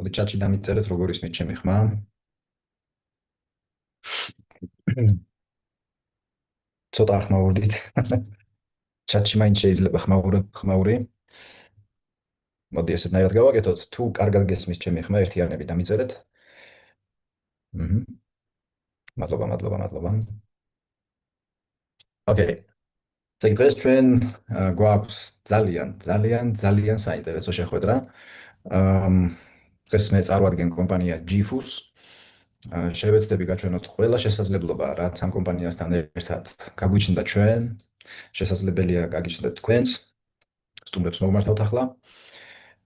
მოდი ჩატში დამიწერეთ როგორ ისმის ჩემი ხმა. ცოტა ხმაურდით. ჩატში მაინც შეიძლება ხმაური. მოდი ესეთნაირად გავაკეთოთ. თუ კარგად გესმის ჩემი ხმა, ერთიანები დამიწერეთ. მადლობა. ოკეი. დღეს ჩვენ გვაქვს ძალიან საინტერესო შეხვედრა. დღეს მე წარვადგენ კომპანია GFUS. შევეცდები გაჩვენოთ ყველა შესაძლებლობა, რაც ამ კომპანიასთან ერთად გაგვიჩნდა ჩვენ. შესაძლებელია გაგიჩნდეთ თქვენც. სტუმრებს მოგმართავთ ახლა.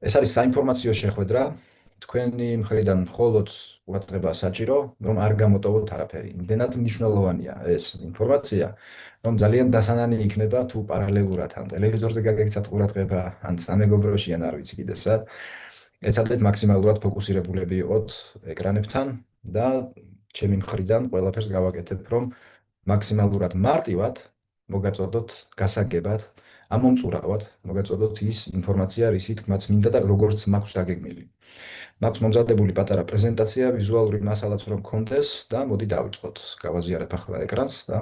ეს არის საინფორმაციო შეხვედრა. თქვენი მხრიდან მხოლოდ ყურადღება საჭირო, რომ არ გამოტოვოთ არაფერი. იმდენად მნიშვნელოვანია ეს ინფორმაცია, რომ ძალიან დასანანი იქნება თუ პარალელურად ან ტელევიზორზე გაგექცათ ყურადღება, ან სამეგობროში ან არ ვიცი კიდე სად. ეცადეთ მაქსიმალურად ფოკუსირებულები იყოთ ეკრანებთან და ჩემი მხრიდან ყველაფერს გავაკეთებ, რომ მაქსიმალურად მარტივად მოგაწოდოთ გასაგებად, ამომწურავად, მოგაწოდოთ ის ინფორმაცია, რისით თქმაც მინდა და როგორც მაქვს დაგეგმილი. მაქვს მომზადებული პატარა პრეზენტაცია, ვიზუალური მასალაც რომ გქონდეს და მოდი დავიწყოთ. გავაზიარებ ახლა ეკრანს და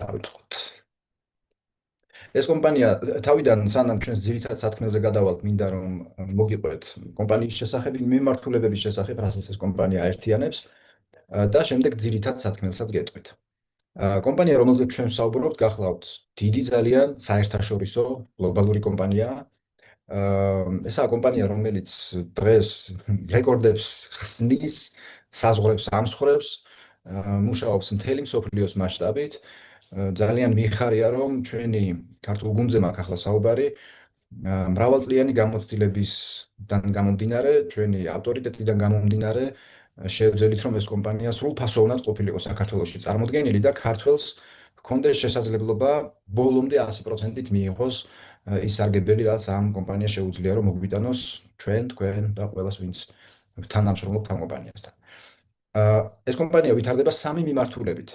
დავიწყოთ. ეს კომპანია თავიდან სანამ ჩვენს ძირითად სათქმელზე გადავალთ, მინდა რომ მოგიყვეთ კომპანიის შესახებ, მიმართულებების შესახებ, რასაც ეს კომპანია აერთიანებს და შემდეგ ძირითად სათქმელსაც გეტყვით. კომპანია, რომელზეც ჩვენ ვსაუბრობთ, გახლავთ დიდი ძალიან საერთაშორისო გლობალური კომპანიაა. ესაა კომპანია, რომელიც დღეს რეკორდებს ხსნის, საზღვრებს ამსხვრევს, მუშაობს მთელი მსოფლიოს მასშტაბით. ძალიან მიხარია, რომ ჩვენი ქართულ გუნდზე მაქვს ახლა საუბარი. მრავალწლიანი გამოცდილებისგან გამომდინარე, ჩვენი ავტორიტეტიდან გამომდინარე, შევძელით, რომ ეს კომპანია სრულფასოვნად ყოფილიყო საქართველოში წარმოდგენილი და ქართველს ჰქონდეს შესაძლებლობა ბოლომდე 100%-ით მიიღოს ის სარგებელი, რაც ამ კომპანიას შეუძლია, რომ მოგვიტანოს თქვენ და ყველას, ვინც თანამშრომლობთ ამ კომპანიასთან. ეს კომპანია ვითარდება სამი მიმართულებით.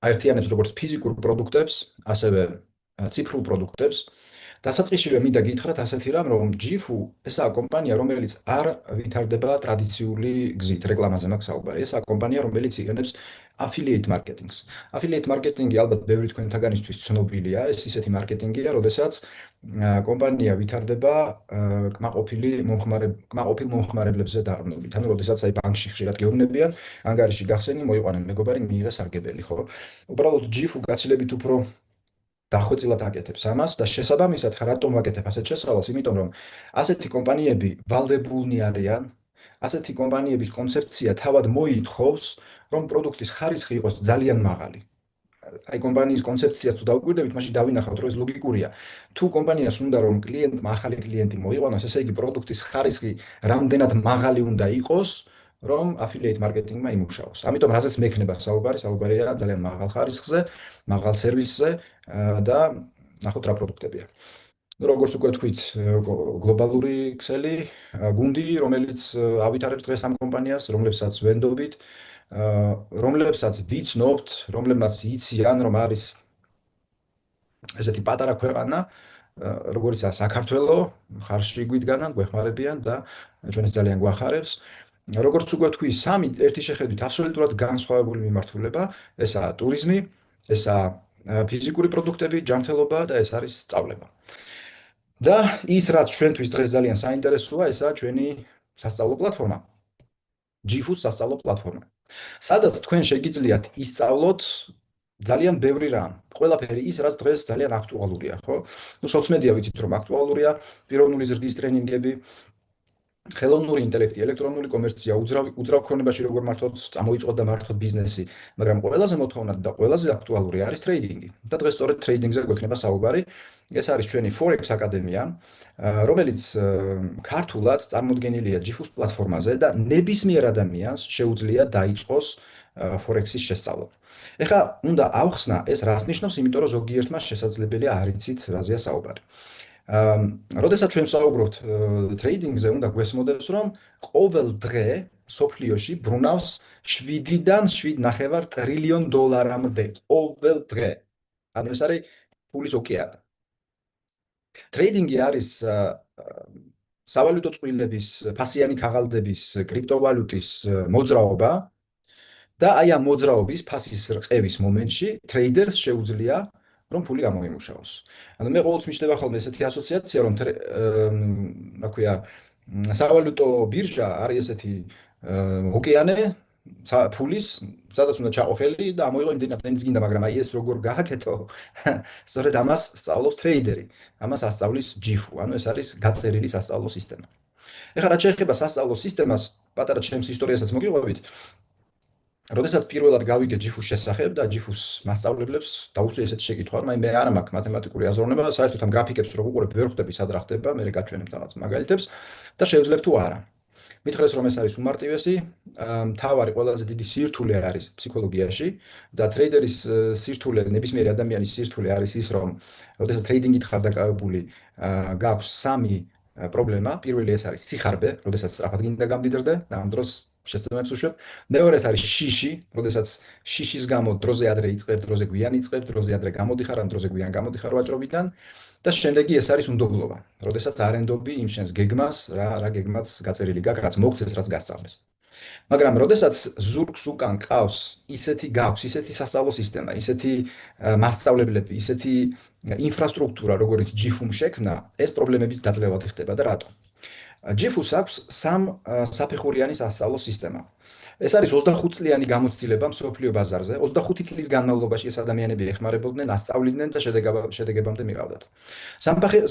აერთიანებს როგორც ფიზიკურ პროდუქტებს, ასევე ციფრულ პროდუქტებს. დასაწყისშივე მინდა გითხრათ ასეთი რამ, რომ GFU ესაა კომპანია, რომელიც არ ვითარდება ტრადიციული გზით, რეკლამაზე მაქვს საუბარი. ესაა კომპანია, რომელიც იყენებს affiliate marketing-ს. Affiliate marketing-ი ალბათ ბევრი თქვენთაგანისთვის ცნობილია. ეს ისეთი მარკეტინგია, როდესაც კომპანია ვითარდება კმაყოფილ მომხმარებლებზე დაყრდნობით. ანუ როდესაც აი ბანკში ხშირად გეუბნებიან, ანგარიში გახსენი, მოიყვანენ მეგობარი, მიიღე სარგებელი, ხო? უბრალოდ GFU გაცილებით უფრო დახვეწილად აკეთებს ამას და შესაბამისად რატომ ვაკეთებ ასეთ შესავალს? იმიტომ რომ ასეთი კომპანიები ვალდებულნი არიან, ასეთი კომპანიების კონცეფცია თავად მოითხოვს, რომ პროდუქტის ხარისხი იყოს ძალიან მაღალი. აი კომპანიის კონცეფციას თუ დავუკვირდებით, მაშინ დავინახავთ, რომ ეს ლოგიკურია. თუ კომპანიას უნდა რომ ახალი კლიენტი მოიყვანოს, ესე იგი პროდუქტის ხარისხი რამდენად მაღალი უნდა იყოს, რომ affiliate marketing-მა იმუშაოს. ამიტომ რაზეც მექნება საუბარია ძალიან მაღალ ხარისხზე, მაღალ სერვისზე და ნახოთ რა პროდუქტებია. როგორც უკვე თქვით, გლობალური ქსელი, გუნდი, რომელიც ავითარებს დღეს ამ კომპანიას, რომლებსაც ვენდობით, რომლებსაც ვიცნობთ, რომლებსაც იციან, რომ არის ესეთი პატარა ქვეყანა, როგორიცაა საქართველო, ხარში გვიდგანან, გვეხმარებიან და ჩვენ ეს ძალიან გვახარებს. როგორც უკვე თქვი, სამი ერთი შეხედვით აბსოლუტურად განსხვავებული მიმართულება, ესაა ტურიზმი, ესაა ფიზიკური პროდუქტები, ჯანმრთელობა და ეს არის სწავლება. და ის რაც ჩვენთვის დღეს ძალიან საინტერესოა, ესაა ჩვენი სასწავლო პლატფორმა. GFUS სასწავლო პლატფორმა. სადაც თქვენ შეგიძლიათ ისწავლოთ ძალიან ბევრი რამ. ყველაფერი ის, რაც დღეს ძალიან აქტუალურია, ხო? ნუ სოციმედია ვიცით, რომ აქტუალურია, პიროვნული ზრდის ტრენინგები, ხელოვნური ინტელექტი, ელექტრონული კომერცია, უძრავ ქონებაში როგორ მართოთ, წამოიწყოთ და მართოთ ბიზნესი, მაგრამ ყველაზე მოთხოვნად და ყველაზე აქტუალური არის ტრეიდინგი. და დღეს სწორედ ტრეიდინგზე გვექნება საუბარი. ეს არის ჩვენი Forex აკადემია, რომელიც ქართულად წარმოდგენილია GFUS პლატფორმაზე და ნებისმიერ ადამიანს შეუძლია დაიწყოს Forex-ის შესწავლა. ეხლა უნდა ავხსნა ეს რას ნიშნავს, იმიტომ რომ ზოგიერთმა შესაძლებელია არ იცით რაზეა საუბარი. როდესაც ჩვენ ვსაუბრობთ ტრეიდინგზე, უნდა გვესმოდეს, რომ ყოველ დღე სოფლიოში ბრუნავს 7-დან 7.5 ტრილიონ დოლარამდე ყოველ დღე. ანუ ეს არის ფულის ოკეანე. ტრეიდინგი არის სავალუტო წყვილების, ფასიანი ქაღალდების, კრიპტოვალუტის მოძრაობა და აი ამ მოძრაობის ფასის რყევის მომენტში ტრეიდერს შეუძლია რომ ფული გამოიმუშაოს. ანუ მე ყოველთვის მიჩნდება ხოლმე ესეთი ასოციაცია რომ რა ქვია სავალუტო ბირჟა არის ესეთი ოკეანე ფულის სადაც უნდა ჩაოხელი და ამოიღო იმდენიც გინდა, მაგრამ აი ეს როგორ გააკეთო, სწორედ ამას სწავლობს ტრეიდერი. ამას ასწავლის ჯიფუ, ანუ ეს არის გაწერილი სასწავლო სისტემა. ეხლა რაც შეეხება სასწავლო სისტემას, პატარა ჩემს ისტორიასაც მოგიყვებით. როდესაც პირველად გავიგე ჯიფუს შესახებ და ჯიფუს მასწავლებლებს დაუწვი ესეთი შეკითხვა, რომ მე არ მაქვს მათემატიკური აზროვნება, საერთოდ ამ გრაფიკებს რო ვუყურებ, ვერ ხვდები სად რა ხდება, მე გაჩვენებ რაღაც მაგალითებს და შევძლებ თუ არა. მითხრეს რომ ეს არის უმარტივესი, მთავარი ყველაზე დიდი სირთულე არის ფსიქოლოგიაში და ტრეიდერის სირთულე, ნებისმიერი ადამიანის სირთულე არის ის, რომ როდესაც ტრეიდინგით ხარ დაკავებული, გაქვს სამი პრობლემა. პირველი ეს არის სიხარბე, როდესაც სწრაფად გინდა გამდიდრდე და ამ დროს შეცდომებს უშვებ. მეორე ეს არის შიში, როდესაც შიშის გამო დროზე ადრე იწყებ, დროზე გვიან იწყებ, დროზე ადრე გამოდიხარ, ან დროზე გვიან გამოდიხარ ვაჭრობიდან. და შემდეგი ეს არის უნდობლობა, როდესაც არ ენდობი იმ შენს გეგმას, რა გეგმაც გაწერილი გაქვს, რაც მოგცეს, რაც გასწავლეს. მაგრამ როდესაც ზურგს უკან ყავს ისეთი სასწავლო სისტემა, ისეთი მასწავლებლები, ისეთი ინფრასტრუქტურა, როგორიც ჯიფუმ შექმნა, ეს პრობლემების დაძლევადი ხდება და რატო? ჯიფუს აქვს საფეხურიანი სასწავლო სისტემა. ეს არის 25 წლიანი გამოცდილება მსოფლიო ბაზარზე. 25 წლის განმავლობაში ეს ადამიანები ეხმარებოდნენ, ასწავლიდნენ და შედეგებამდე მივავდათ.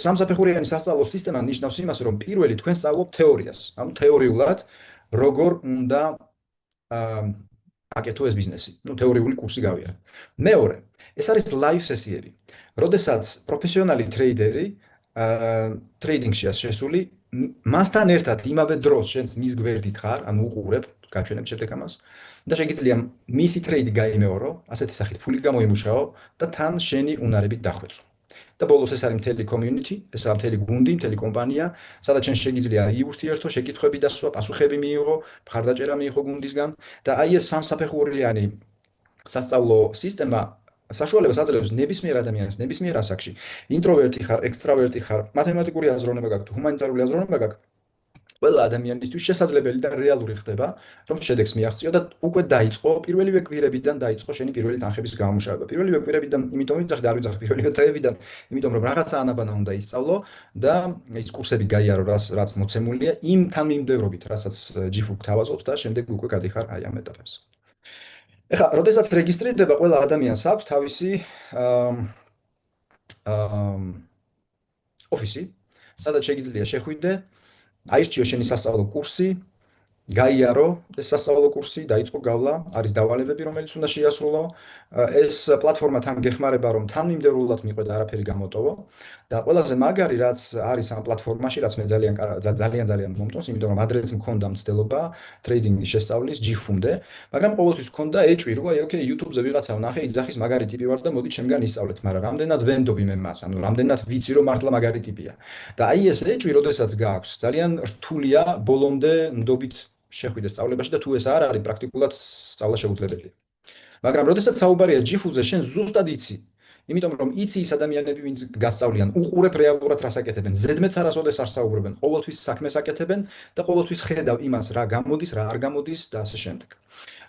სამსაფეხურიანი სასწავლო სისტემა ნიშნავს იმას, რომ პირველი თქვენ სწავლობთ თეორიას, ანუ თეორიულად როგორ უნდა აკეთო ეს ბიზნესი. ნუ თეორიული კურსი გავიარეთ. მეორე, ეს არის ლაივ სესიები. როდესაც პროფესიონალი ტრეიდერი ტრეიდინგშია შესული, მასთან ერთად იმავე დროს შენს მის გვერდით ხარ, ანუ უყურებ, გაჩვენებ შემდეგ ამას და შეგიძლია მისი ტრეიდი გაიმეორო, ასეთი სახით ფული გამოიმუშაო და თან შენი უნარებით დახვეწო. და ბოლოს ეს არის მთელი community, ეს არის მთელი გუნდი, მთელი კომპანია, სადაც შენ შეგიძლია იურთიერთო, შეკითხვები დასვა, პასუხები მიიღო, მხარდაჭერა მიიღო გუნდისგან და აი ეს სამსაფეხურიანი სასწავლო სისტემა საშუალებას აძლევს ნებისმიერ ადამიანს, ნებისმიერ ასაკში, ინტროვერტი ხარ, ექსტრავერტი ხარ, მათემატიკური აზროვნება გაქვს, თუ ჰუმანიტარული აზროვნება გაქვს, ყველა ადამიანისთვის შესაძლებელი და რეალური ხდება, რომ შედეგს მიაღწიო და უკვე დაიწყო პირველივე კვირებიდან დაიწყო შენი პირველი თანხების გამომუშავება. პირველივე კვირებიდან, იმიტომ ვიძახი და არ ვიძახი პირველივე დღეებიდან, იმიტომ რომ რაღაცა ანაბანა უნდა ისწავლო და ის კურსები გაიარო, რაც მოცემულია, იმ თანმიმდევრობით, რასაც ჯიფუ გთავაზობს და შემდეგ უკვე გადიხარ აი ამ ეტაპებს. ეხლა, როდესაც რეგისტრირდება, ყველა ადამიანს აქვს თავისი ოფისი, სადაც შეგიძლია შეხვიდე, აირჩიო შენი სასწავლო კურსი, გაიარო ეს სასწავლო კურსი, დაიწყო გავლა, არის დავალებები, რომელიც უნდა შეასრულო. ეს პლატფორმა თან გეხმარება, რომ თანმიმდევრულად მიყვე და არაფერი გამოტოვო. და ყველაზე მაგარი რაც არის ამ პლატფორმაში, რაც მე ძალიან მომწონს, იმიტომ რომ ადრეც მქონდა მცდელობა ტრეიდინგის შესწავლის ჯიფუმდე, მაგრამ ყოველთვის მქონდა ეჭვი, რომ აი ოკეი, YouTube-ზე ვიღაცა ვნახე, იძახის მაგარი ტიპი ვარ და მოდი ჩემგან ისწავლეთ, მაგრამ რამდენად ვენდობი მე მას, ანუ რამდენად ვიცი რომ მართლა მაგარი ტიპია. და აი ეს ეჭვი, როდესაც გაქვს, ძალიან რთულია ბოლომდე ნდობით შეხვიდე სწავლებაში და თუ ეს არ არის პრაქტიკულად სწავლა შეუძლებელია. მაგრამ როდესაც საუბარია ჯიფუზე, შენ ზუსტად იცი, იმიტომ რომ იცი ის ადამიანები, ვინც გასწავლიან, უყურებ რეალურად რას აკეთებენ, ზედმეტ არასოდეს არ საუბრობენ, ყოველთვის საქმეს აკეთებენ და ყოველთვის ხედავ იმას, რა გამოდის, რა არ გამოდის და ასე შემდეგ.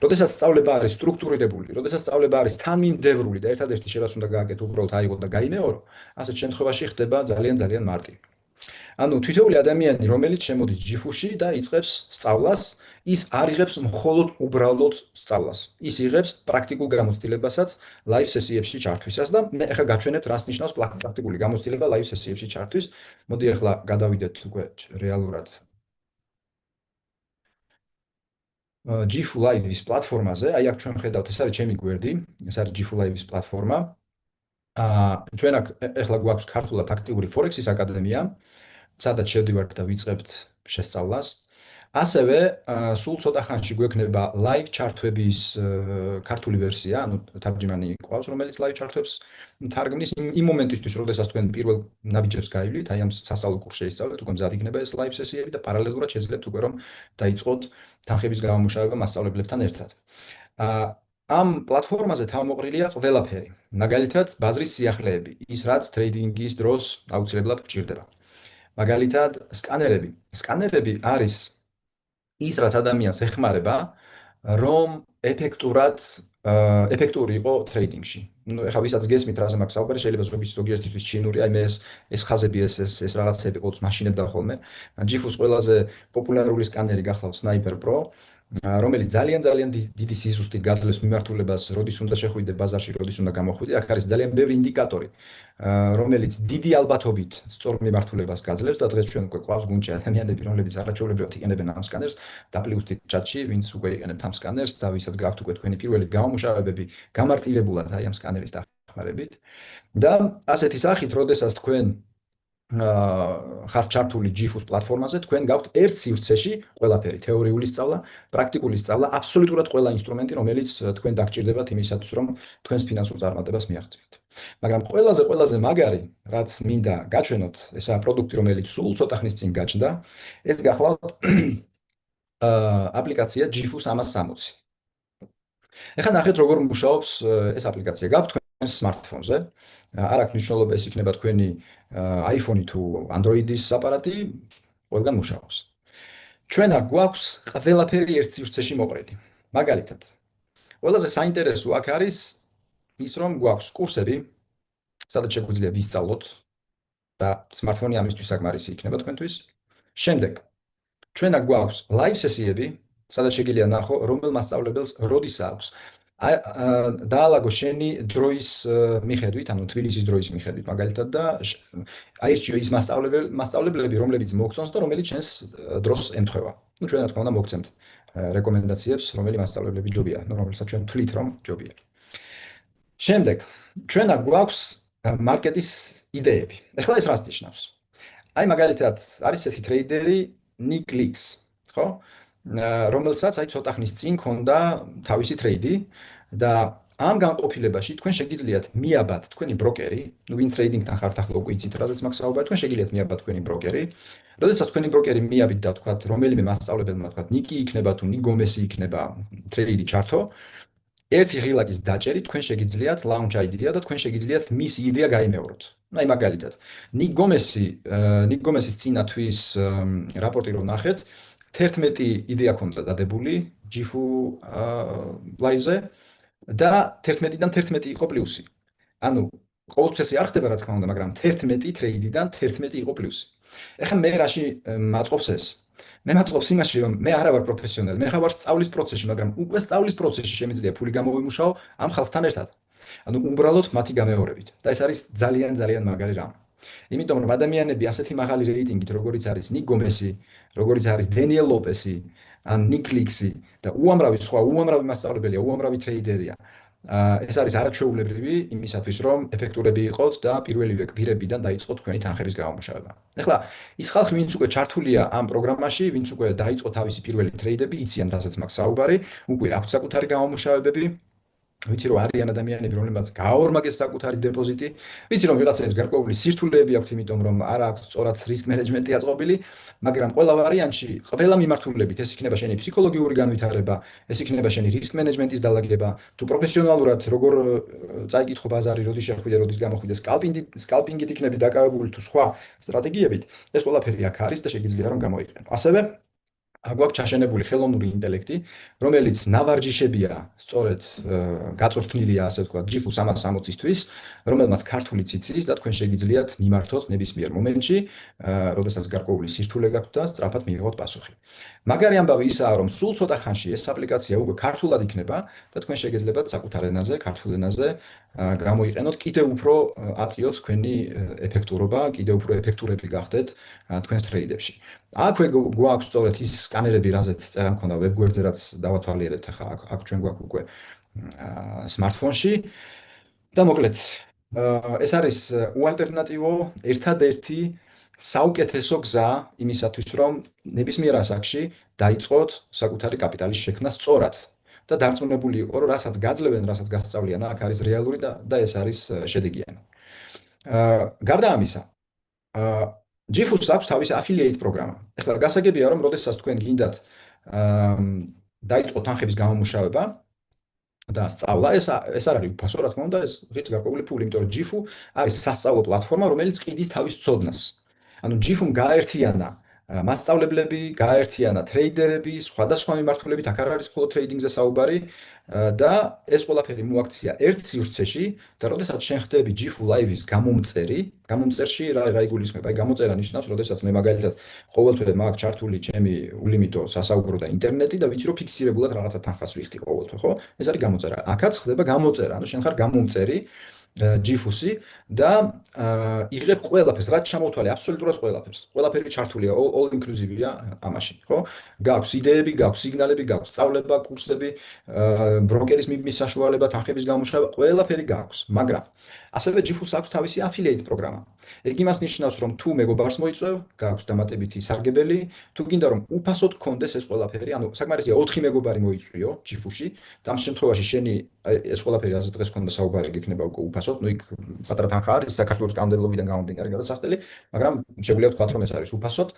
როდესაც სწავლება არის სტრუქტურირებული, როდესაც სწავლება არის თანმიმდევრული და ერთადერთი შენ უნდა გააკეთო უბრალოდ აიღო და გაიმეორო, ასეთ შემთხვევაში ხდება ძალიან მარტივი. ანუ თითოეული ადამიანი, რომელიც შემოდის ჯიფუში და იწყებს სწავლას, ის არ იღებს მხოლოდ უბრალოდ სწავლას. ის იღებს პრაქტიკულ გამოცდილებასაც ლაივ სესიებში ჩართვისას და მე ახლა გაჩვენებთ, რას ნიშნავს პრაქტიკული გამოცდილება ლაივ სესიებში ჩართვის. მოდი ახლა გადავიდეთ უკვე რეალურად ჯიფუ ლაივის პლატფორმაზე. აი აქ ჩვენ ხედავთ, ეს არის ჩემი გვერდი, ეს არის ჯიფუ ლაივის პლატფორმა. ჩვენ აქ ახლა გვაქვს ქართულად აქტიური ფორექსის აკადემია, სადაც შევდივართ და ვიწყებთ შესწავლას. ასევე სულ ცოტა ხანში გვექნება ლაივ ჩართვების ქართული ვერსია, ანუ თარგმანი ყავს, რომელიც ლაივ ჩართვებს თარგმნის იმ მომენტისთვის, როდესაც თქვენ პირველ ნაბიჯებს გაივლით, აი ამ სასწავლო კურსს შეისწავლეთ, უკვე მზად იქნება ეს ლაივ სესიები და პარალელურად შეძლებთ უკვე რომ დაიწყოთ თანხების გამომუშავება მასწავლებლებთან ერთად. ამ პლატფორმაზე თავმოყრილია ყველაფერი, მაგალითად ბაზრის სიახლეები, ის რაც ტრეიდინგის დროს აუცილებლად გვჭირდება. მაგალითად, სკანერები არის ის, რაც ადამიანს ეხმარება, რომ ეფექტური იყო ტრეიდინგში. ნუ ეხლა ვისაც გესმით რაზე მაქვს საუბარი, შეიძლება ზოგიერთისთვის ჩინური, აი მე ეს ხაზები ეს რაღაცები ყოველთვის მაშინებდა ხოლმე. ჯიფუს ყველაზე პოპულარული სკანერი გახლავთ Sniper Pro, რომელიც ძალიან ძალიან დიდი სიზუსტით გაძლევს მიმართულებას, როდის უნდა შეხვიდე ბაზარში, როდის უნდა გამოხვიდე. აქ არის ძალიან ბევრი ინდიკატორი, რომელიც დიდი ალბათობით სწორ მიმართულებას გაძლევს და დღეს ჩვენ უკვე გვყავს გუნდში ადამიანები, რომლებიც არაჩვეულებრივად იყენებენ ამ სკანერს. დაპლიუსტით ჩატში, ვინც უკვე იყენებთ ამ სკანერს და ვისაც გაქვთ უკვე თქვენი პირველი გამომუშავებები გამარტივებულად აი ამ სკანერის დახმარებით. და ასეთი სახით, როდესაც თქვენ ხართ ჩართული GIFUS პლატფორმაზე, თქვენ გაქვთ ერთ სივრცეში ყველაფერი, თეორიული სწავლა, პრაქტიკული სწავლა, აბსოლუტურად ყველა ინსტრუმენტი, რომელიც თქვენ დაგჭირდებათ იმისათვის, რომ თქვენს ფინანსურ წარმატებას მიაღწიოთ. მაგრამ ყველაზე მაგარი, რაც მინდა გაჩვენოთ, ესაა პროდუქტი, რომელიც სულ ცოტა ხნის წინ გაჩნდა, ეს გახლავთ აპლიკაცია GIFUS 360. ეხლა ნახეთ როგორ მუშაობს ეს აპლიკაცია. გაქვთ თქვენს smartphone-ზე, არ აქვს მნიშვნელობა ეს იქნება თქვენი iPhone-ი თუ Android-ის აპარატი, ყველგან მუშაობს. ჩვენ აქ გვაქვს ყველაფერი ერთ სივრცეში მოყრილი. მაგალითად, ყველაზე საინტერესო აქ არის ის, რომ გვაქვს კურსები, სადაც შეგვიძლია ვისწავლოთ და smartphone-ი ამისთვის საკმარისი იქნება თქვენთვის. შემდეგ, ჩვენ აქ გვაქვს live სესიები, სადაც შეგიძლია ნახო, რომელ მასწავლებელს როდის აქვს დაალაგო შენი დროის მიხედვით, ანუ თბილისის დროის მიხედვით, მაგალითად და აირჩიო ის მასწავლებლები, რომლებიც მოგწონს და რომელიც შენს დროს ემთხვევა. ნუ ჩვენ რა თქმა უნდა მოგცემთ რეკომენდაციებს, რომელი მასწავლებლები ჯობია, ნუ რომელსაც ჩვენ თვლით, რომ ჯობია. შემდეგ, ჩვენ აქ გვაქვს მარკეტის იდეები. ეხლა ეს რას ნიშნავს? აი მაგალითად, არის ესეთი ტრეიდერი Nick Leaks, ხო? რომელსაც აი ცოტა ხნის წინ ქონდა თავისი ტრეიდი და ამ განყოფილებაში თქვენ შეგიძლიათ მიაბათ თქვენი ბროკერი, ნუ ვინ ტრეიდინგთან ხართ ახლა უკვე იცით რაზეც მაქვს საუბარი, თქვენ შეგიძლიათ მიაბათ თქვენი ბროკერი. როდესაც თქვენი ბროკერი მიაბით და თქვათ რომელიმე მასწავლებელმა თქვათ ნიკი იქნება თუ ნიკ გომესი იქნება ტრეიდი ჩართო, ერთი ღილაკის დაჭერით თქვენ შეგიძლიათ launch idea და თქვენ შეგიძლიათ მისი იდეა გაიმეოროთ. აი მაგალითად, ნიკ გომესის წინა თვის რაპორტი რომ ნახეთ, 11 იდეა ქონდა დადებული GIFU live-ზე და 11-დან 11 იყო პლუსი. ანუ ყოველთვის ესე არ ხდება რა თქმა უნდა, მაგრამ 11 ტრეიდიდან 11 იყო პლუსი. ეხლა მე რაში მაწყობს ეს? მე მაწყობს იმაში, რომ მე არა ვარ პროფესიონალი, მე ხარ სწავლის პროცესში, მაგრამ უკვე სწავლის პროცესში შემიძლია ფული გამოვიმუშაო ამ ხალხთან ერთად. ანუ უბრალოდ მათი გამეორებით. და ეს არის ძალიან მაგარი რამ. იმიტომ რომ ადამიანები ასეთი მაღალი რეიტინგით, როგორიც არის ნიკ გომესი, როგორიც არის დენიელ ლოპესი, ან ნიკ ლიქსი და უამრავი მასწავლებელია, უამრავი ტრეიდერია. ეს არის არაჩვეულებრივი იმისათვის, რომ ეფექტურები იყოთ და პირველივე გვირებიდან დაიწყოთ თქვენი თანხების გამომუშავება. ეხლა ის ხალხი, ვინც უკვე ჩართულია ამ პროგრამაში, ვინც უკვე დაიწყო თავისი პირველი ტრეიდები, იციან რასაც მაქვს საუბარი, უკვე აქვთ საკუთარი გამომუშავებები. ვიცი რომ არიან ადამიანები, რომლებსაც გააორმაგეს საკუთარი დეპოზიტი, ვიცი რომ ვიღაცებს გარკვეული სირთულეები აქვთ, იმიტომ რომ არ აქვს სწორად რისკ მენეჯმენტი აწყობილი, მაგრამ ყველა ვარიანტში, ყველა მიმართულებით ეს იქნება შენი ფსიქოლოგიური განვითარება, ეს იქნება შენი რისკ მენეჯმენტის დალაგება, თუ პროფესიონალურად როგორ წაიკითხო ბაზარი, როდის შეხვიდე, როდის გამოხვიდე, სკალპინგით იქნები დაკავებული თუ სხვა სტრატეგიებით, ეს ყველაფერი აქ არის და შეგიძლია რომ გამოიყენო. ასევე გვაქვს ჩაშენებული ხელოვნური ინტელექტი, რომელიც ნავარჯიშებია, სწორედ გაწვრთნილია, ასე ვთქვათ, GIFUS 360-ისთვის, რომელმაც ქართული ციცის და თქვენ შეგიძლიათ მიმართოთ ნებისმიერ მომენტში, როდესაც გარკვეული სირთულე გაქვთ და სწრაფად მიიღოთ პასუხი. მაგარი ამბავი ისაა, რომ სულ ცოტა ხანში ეს აპლიკაცია უკვე ქართულად იქნება და თქვენ შეგეძლებათ საკუთარ ენაზე, ქართულ ენაზე გამოიყენოთ, კიდევ უფრო აწიოთ თქვენი ეფექტურობა, კიდევ უფრო ეფექტურები გახდეთ თქვენს ტრეიდებში. აქვე გვაქვს სწორედ ის სკანერები, რაზეც წერა მქონდა ვებგვერდზე, რაც დავათვალიერებთ ახლა აქ ჩვენ გვაქვს უკვე smartphone-ში და მოკლედ ეს არის უალტერნატივო, ერთადერთი საუკეთესო გზა იმისათვის, რომ ნებისმიერ ასაკში დაიწყოთ საკუთარი კაპიტალის შექმნა სწორად და დარწმუნებული იყო, რომ რასაც გაძლევენ, რასაც გასწავლიან, აქ არის რეალური და ეს არის შედეგიანი. გარდა ამისა, GIFUS აქვს თავისი affiliate პროგრამა. ეხლა გასაგებია, რომ როდესაც თქვენ გინდათ დაიწყოთ თანხების გამომუშავება და სწავლა, ეს არ არის უფასო, რა თქმა უნდა, ეს ღირს გარკვეული ფული, იმიტომ რომ GIFU არის სასწავლო პლატფორმა, რომელიც ყიდის თავის ცოდნას. ანუ ჯიფუმ გააერთიანა მასწავლებლები, გააერთიანა ტრეიდერები, სხვადასხვა მიმართულებით, აქ არ არის მხოლოდ ტრეიდინგზე საუბარი და ეს ყველაფერი მოაქცია ერთ სივრცეში და როდესაც შენ ხდები GIF Live-ის გამომწერი, გამომწერში რა იგულისხმება? აი გამოწერა ნიშნავს, როდესაც მე მაგალითად ყოველთვე მაქვს ჩართული ჩემი ულიმიტო სასაუბრო და ინტერნეტი და ვიცი რომ ფიქსირებულად რაღაცა თანხას ვიხდი ყოველთვე, ხო? ეს არის გამოწერა. აქაც ხდება გამოწერა, ანუ შენ ხარ გამომწერი ჯიფუსი და იღებ ყველაფერს, რაც ჩამოთვალე, აბსოლუტურად ყველაფერს. ყველაფერი ჩართულია, all inclusive-ია ამაში, ხო? გაქვს იდეები, გაქვს სიგნალები, გაქვს სწავლება, კურსები, ბროკერის მიბმის საშუალება, თანხების გამუშავება, ყველაფერი გაქვს, მაგრამ ასევე ჯიფუს აქვს თავისი affiliate პროგრამა. ეგ იმას ნიშნავს, რომ თუ მეგობარს მოიწვევ, გაქვს დამატებითი სარგებელი, თუ გინდა რომ უფასოდ გქონდეს ეს ყველაფერი, ანუ საკმარისია 4 მეგობარი მოიწვიო ჯიფუში, და ამ შემთხვევაში შენი ეს ყველაფერი ასე დღეს ქონდა საუბარი გექნება უკვე უფასოდ, ну იქ პატარა თანხა არის საქართველოს კანონმდებლობიდან გამომდინარე გადასახდელი, მაგრამ შეგვიძლია ვთქვათ რომ ეს არის უფასოდ.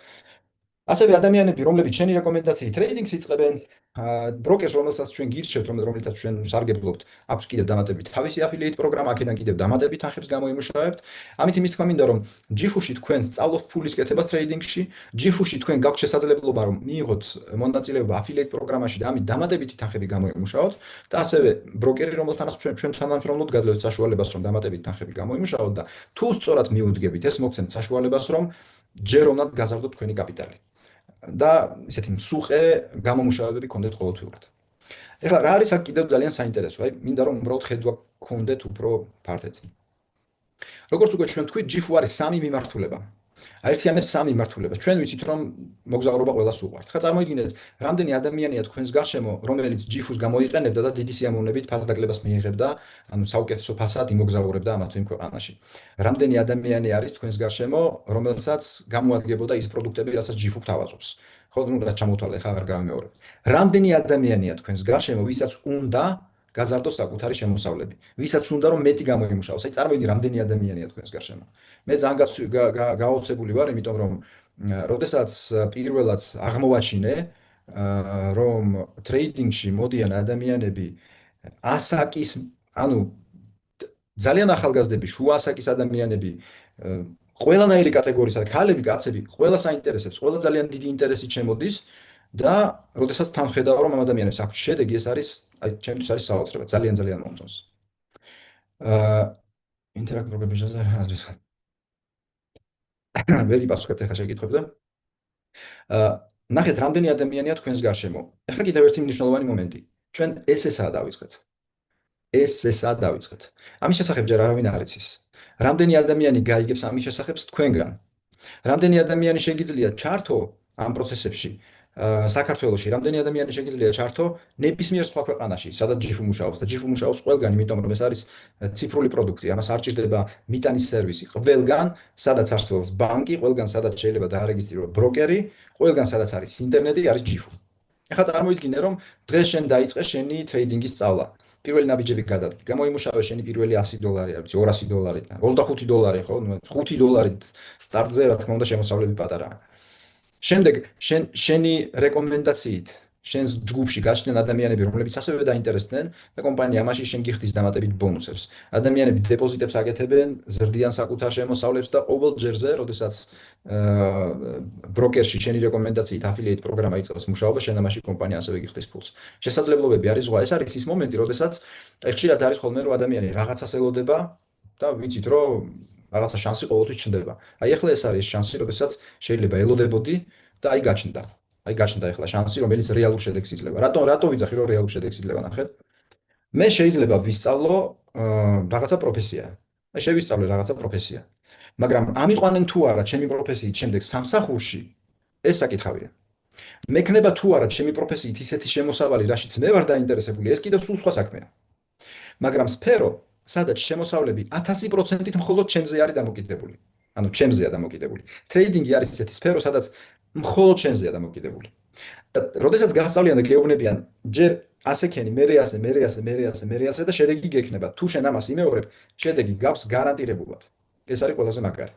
ასევე ადამიანები, რომლებიც შენი რეკომენდაციით ტრეიდინგს იწყებენ, ბროკერს, რომელსაც ჩვენ გირჩევთ, რომელსაც ჩვენ სარგებლობთ, აქვს კიდევ დამატებით თავისი affiliate პროგრამა, აქედან კიდევ დამატებით თანხებს გამოიმუშავებთ. ამით იმის თქვა მინდა, რომ ჯიფუში თქვენ სწავლობთ ფულის კეთებას ტრეიდინგში, ჯიფუში თქვენ გაქვთ შესაძლებლობა, რომ მიიღოთ მონაწილეობა affiliate პროგრამაში და ამით დამატებითი თანხები გამოიმუშაოთ და ასევე ბროკერი, რომელთანაც ჩვენ თანამშრომლობთ, გაძლევთ საშუალებას, რომ დამატებითი თანხები გამოიმუშაოთ და თუ სწორად მიუდგებით, ეს მოგცემთ საშუალებას, რომ ჯეროვნად გაზარდოთ თქვენი კაპიტალი. და ისეთი მსუყე გამომუშავებები გქონდეთ ყოველთვიურად. ეხლა რა არის აქ კიდევ ძალიან საინტერესო, აი მინდა რომ უბრალოდ ხედვა გქონდეთ უფრო ფართეთი. როგორც უკვე ჩვენ თქვით, GIF არის სამი მიმართულება. აერთიანებს სამი მიმართულებას. ჩვენ ვიცით რომ მოგზაურობა ყველას უყვართ. ხა წარმოიდგინეთ, რამდენი ადამიანია თქვენს გარშემო, რომელიც GIF-ს გამოიყენებდა და დიდი სიამოვნებით ფასდაკლებას მიიღებდა, ანუ საუკეთესო ფასად იმოგზაურებდა ამა თუ იმ ქვეყანაში. რამდენი ადამიანი არის თქვენს გარშემო, რომელსაც გამოადგებოდა ის პროდუქტები, რასაც GIF გვთავაზობს. ხო, ну რა ჩამოთვალე, ხა აღარ გავიმეორებ. რამდენი ადამიანია თქვენს გარშემო, ვისაც უნდა გაზარდოს საკუთარი შემოსავლები. ვისაც უნდა რომ მეტი გამოიმუშაოს. აი წარმოიდგინე, რამდენი ადამიანია თქვენს გარშემო. მე ძალიან გაოცებული ვარ, იმიტომ რომ როდესაც პირველად აღმოვაჩინე, რომ ტრეიდინგში მოდიან ადამიანები ასაკის, ანუ ძალიან ახალგაზრდები, შუა ასაკის ადამიანები, ყველანაირი კატეგორიისა, ქალები, კაცები, ყველა საინტერესებს, ყველა ძალიან დიდი ინტერესით შემოდის და როდესაც თან ხედავ რომ ამ ადამიანებს აქვს შედეგი, ეს არის, აი, ჩემთვის არის საოცრება, ძალიან ძალიან მომწონს. ინტერაქტურობების აზრის ვერ იპასუხებთ ახლა შეკითხვებზე. ნახეთ, რამდენი ადამიანია თქვენს გარშემო. ახლა კიდევ ერთი მნიშვნელოვანი მომენტი. ჩვენ SSA დავიწყეთ. SSA დავიწყეთ. ამის შესახებ ჯერ არავინ არ იცის. რამდენი ადამიანი გაიგებს ამის შესახებ თქვენგან? რამდენი ადამიანი შეგიძლია ჩართო ამ პროცესებში საქართველოში, რამდენი ადამიანი შეგიძლია ჩართო ნებისმიერ სხვა ქვეყანაში, სადაც GIF მუშაობს და GIF მუშაობს ყველგან, იმიტომ რომ ეს არის ციფრული პროდუქტი, ამას არ ჭირდება მიტანის სერვისი. ყველგან, სადაც არსებობს ბანკი, ყველგან, სადაც შეიძლება დაარეგისტრიროს ბროკერი, ყველგან, სადაც არის ინტერნეტი, არის GIF. ეხლა წარმოიდგინე, რომ დღეს შენ დაიწყე შენი ტრეიდინგის სწავლა. პირველი ნაბიჯები გადადგე. გამოიმუშავე შენი პირველი $100, არ ვიცი, $200, $25, ხო, $5 სტარტზე, რა თქმა უნდა, შემოსავლები პატარაა. შემდეგ შენი რეკომენდაციით შენს ჯგუფში გაჩნდნენ ადამიანები, რომლებიც ასევე დაინტერესდნენ და კომპანია ამაში შენ გიხდის დამატებით ბონუსებს. ადამიანები დეპოზიტებს აკეთებენ, ზრდიან საკუთარ შემოსავლებს და ყოველ ჯერზე, როდესაც ბროკერში შენი რეკომენდაციით affiliate პროგრამა იწყებს მუშაობა, შენ ამაში კომპანია ასევე გიხდის ფულს. შესაძლებლობები არის ზღვა. ეს არის ის მომენტი, როდესაც აი ხშირად არის ხოლმე რომ ადამიანი რაღაცას ელოდება და ვიცით რომ რაღაცა შანსი ყოველთვის ჩნდება. აი ახლა ეს არის შანსი, როდესაც შეიძლება ელოდებოდი და აი გაჩნდა. აი გაჩნდა ახლა შანსი, რომელიც რეალურ შედეგს იძლევა. რატო ვიძახი, რომ რეალურ შედეგს იძლევა, ნახეთ? მე შეიძლება ვისწავლო რაღაცა პროფესია. აი შევისწავლე რაღაცა პროფესია. მაგრამ ამიყვანენ თუ არა ჩემი პროფესიით შემდეგ სამსახურში, ეს საკითხავია. მექნება თუ არა ჩემი პროფესიით ისეთი შემოსავალი, რაშიც მე ვარ დაინტერესებული, ეს კიდევ სულ სხვა საქმეა. მაგრამ სფერო, სადაც შემოსავლები 1000%-ით მხოლოდ ჩემზე არის დამოკიდებული. ანუ ჩემზეა დამოკიდებული. ტრეიდინგი არის ისეთი სფერო, სადაც მხოლოდ ჩემზეა დამოკიდებული. და როდესაც გასწავლიან და გეუბნებიან, ჯერ ასექენი, მერე ასე და შედეგი გექნება. თუ შენ ამას იმეორებ, შედეგი გაქვს გარანტირებულად. ეს არის ყველაზე მაგარი.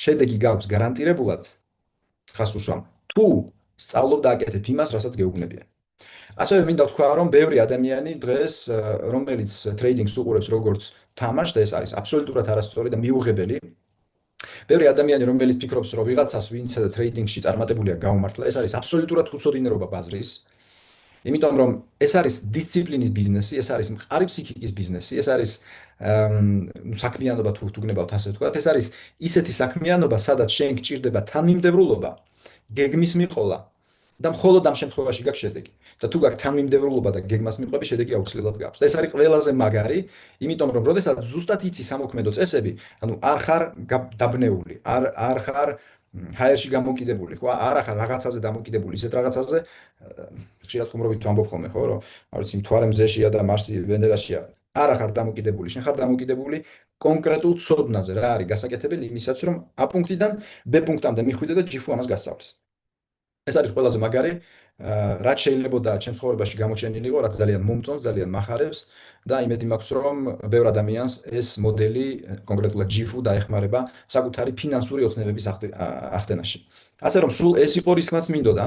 შედეგი გაქვს გარანტირებულად, ხას უსვამ. თუ სწავლობ და აკეთებ იმას, რასაც გეუბნებიან. ასევე მინდა ვთქვა, რომ ბევრი ადამიანი დღეს, რომელიც ტრეიდინგს უყურებს როგორც თამაშს და ეს არის აბსოლუტურად არასწორი და მიუღებელი. ბევრი ადამიანი, რომელიც ფიქრობს, რომ ვიღაცას, ვინც ტრეიდინგში წარმატებულია, გაუმართლა, ეს არის აბსოლუტურად უცოდინერობა ბაზრის. იმიტომ რომ ეს არის დისციპლინის ბიზნესი, ეს არის მყარი ფსიქიკის ბიზნესი, ეს არის საქმიანობა თუ გნებავთ ასე ვთქვათ, ეს არის ისეთი საქმიანობა, სადაც შენ გჭირდება თანმიმდევრულობა, გეგმის მიყოლა და მხოლოდ ამ შემთხვევაში გაქვს შედეგი. და თუ გაქვს თანმიმდევრულობა და გეგმას მიყოლები, შედეგი აუცილებლად გაქვს. და ეს არის ყველაზე მაგარი, იმიტომ რომ როდესაც ზუსტად იცი სამოქმედო წესები, ანუ არ ხარ დაბნეული, არ ხარ ჰაერში გამოკიდებული, ხო? არა ხარ რაღაცაზე დამოკიდებული, ისეთ რაღაცაზე, ხშირად ხუმრობით ვამბობ ხოლმე, ხო, რომ არ ვიცი, მთვარე მზეშია და მარსი ვენერაშია. არა ხარ დამოკიდებული, შენ ხარ დამოკიდებული კონკრეტულ ცოდნაზე, რა არის გასაკეთებელი იმისაც, რომ A პუნქტიდან B პუნქტამდე მიხვიდე და ჯიფუ ამას გასწავლეს. ეს არის ყველაზე მაგარი, რაც შეიძლება ჩემს ცხოვრებაში გამოჩენილი იყო, რაც ძალიან მომწონს, ძალიან מחარებს და იმედი მაქვს, რომ ბევრ ადამიანს ეს მოდელი, კონკრეტულად ჯიფუ დაეხმარება საკუთარი ფინანსური ოცნებების ახდენაში. ასე რომ სულ ეს იყო რის თქმაც მინდოდა,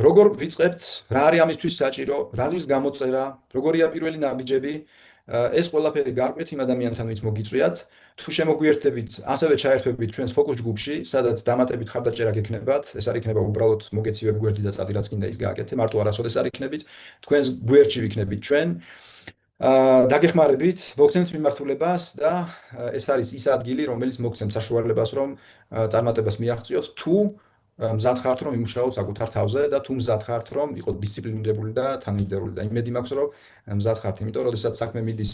როგორ ვიწყებთ, რა არის ამისთვის საჭირო, რაზის გამოწერა, როგორია პირველი ნაბიჯები, ეს ყველაფერი გარკვეთ იმ ადამიანთან, ვინც მოგიწვიათ. თუ შემოგვიერთდებით, ასევე ჩაერთვებით ჩვენს ფოკუს ჯგუფში, სადაც დამატებით ხარდაჭერა გექნებათ, ეს არ იქნება უბრალოდ მოგეცი ვებგვერდი და წადი რაც კიდე ის გააკეთე, მარტო არასოდეს არ იქნებით, თქვენს გვერდში ვიქნებით ჩვენ. დაგეხმარებით, მოგცემთ მიმართულებას და ეს არის ის ადგილი, რომელიც მოგცემთ საშუალებას, რომ წარმატებას მიაღწიოთ, თუ მზად ხართ, რომ იმუშაოთ საკუთარ თავზე და თუ მზად ხართ, რომ იყოთ დისციპლინირებული და თანმიმდევრული და იმედი მაქვს, რომ მზად ხართ, იმიტომ რომ როდესაც საქმე მიდის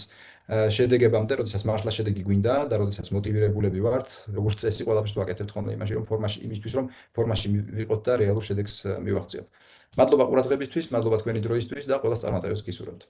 შედეგებამდე, როდესაც მართლა შედეგი გვინდა და როდესაც მოტივირებულები ვართ, როგორც წესი, ყველაფერს ვაკეთებთ ხოლმე იმაში, რომ იმისთვის, რომ ფორმაში ვიყოთ და რეალურ შედეგს მივაღწიოთ. მადლობა ყურადღებისთვის, მადლობა თქვენი დროისთვის და ყველას წარმატებას გისურვებთ.